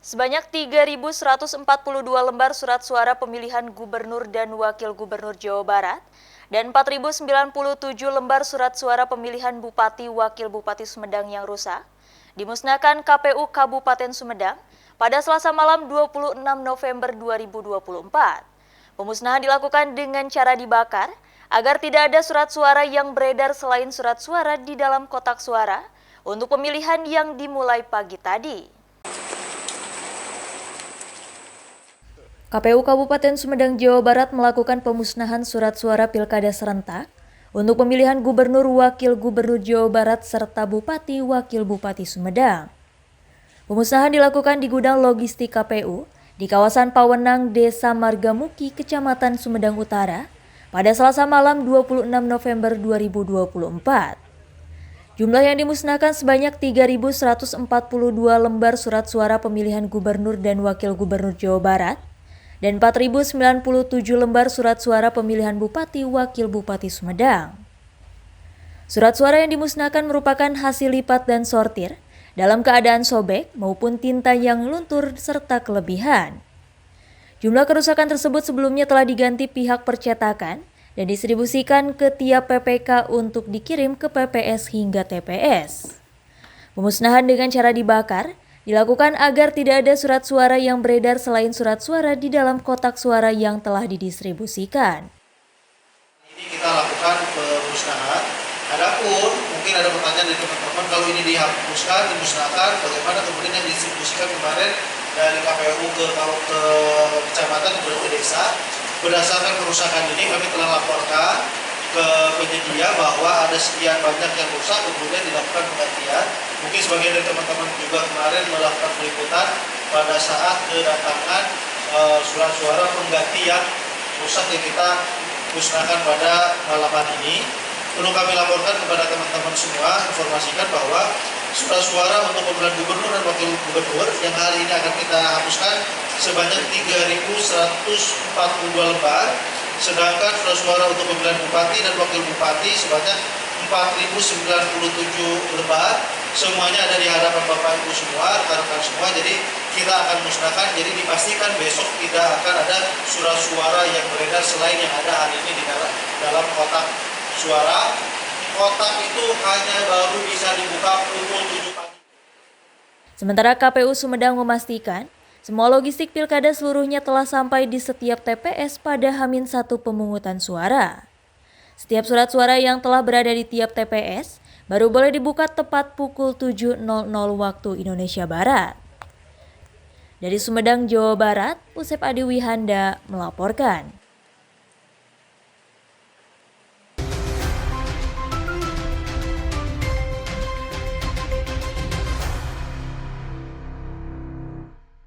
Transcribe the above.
Sebanyak 3.142 lembar surat suara pemilihan gubernur dan wakil gubernur Jawa Barat dan 4.097 lembar surat suara pemilihan bupati wakil bupati Sumedang yang rusak dimusnahkan KPU Kabupaten Sumedang pada Selasa malam 26 November 2024. Pemusnahan dilakukan dengan cara dibakar agar tidak ada surat suara yang beredar selain surat suara di dalam kotak suara untuk pemilihan yang dimulai pagi tadi. KPU Kabupaten Sumedang, Jawa Barat melakukan pemusnahan surat suara pilkada serentak untuk pemilihan gubernur wakil gubernur Jawa Barat serta bupati wakil bupati Sumedang. Pemusnahan dilakukan di gudang logistik KPU di kawasan Pawenang, Desa Margamuki, Kecamatan Sumedang Utara pada Selasa malam 26 November 2024. Jumlah yang dimusnahkan sebanyak 3.142 lembar surat suara pemilihan gubernur dan wakil gubernur Jawa Barat dan 4.097 lembar surat suara pemilihan bupati wakil bupati Sumedang. Surat suara yang dimusnahkan merupakan hasil lipat dan sortir dalam keadaan sobek maupun tinta yang luntur serta kelebihan. Jumlah kerusakan tersebut sebelumnya telah diganti pihak percetakan dan distribusikan ke tiap PPK untuk dikirim ke PPS hingga TPS. Pemusnahan dengan cara dibakar dilakukan agar tidak ada surat suara yang beredar selain surat suara di dalam kotak suara yang telah didistribusikan. Ini kita lakukan pemusnahan. Adapun mungkin ada pertanyaan dari teman-teman, kalau ini dihapuskan, dimusnahkan, bagaimana kemudian yang didistribusikan kemarin dari KPU ke kecamatan ke desa. Berdasarkan kerusakan ini kami telah laporkan ke penyedia bahwa ada sekian banyak yang rusak, kemudian dilakukan penggantian. Mungkin sebagian dari teman-teman juga kemarin melakukan peliputan pada saat kedatangan surat suara pengganti yang rusak yang kita musnahkan pada malam hari ini. Perlu kami laporkan kepada teman-teman semua, informasikan bahwa surat suara untuk pemilihan gubernur dan wakil gubernur yang hari ini akan kita hapuskan sebanyak 3.142 lembar, sedangkan surat suara untuk pemilihan bupati dan wakil bupati sebanyak 4.097 lembar. Semuanya ada di hadapan Bapak Ibu semua, rekan-rekan semua. Jadi kita akan musnahkan. Jadi dipastikan besok tidak akan ada surat suara yang beredar selain yang ada hari ini di dalam kotak suara. Kotak itu hanya baru bisa dibuka pukul 7 pagi. Sementara KPU Sumedang memastikan semua logistik pilkada seluruhnya telah sampai di setiap TPS pada H-1 pemungutan suara. Setiap surat suara yang telah berada di tiap TPS baru boleh dibuka tepat pukul 7.00 waktu Indonesia Barat. Dari Sumedang, Jawa Barat, Usep Adi Wihanda melaporkan.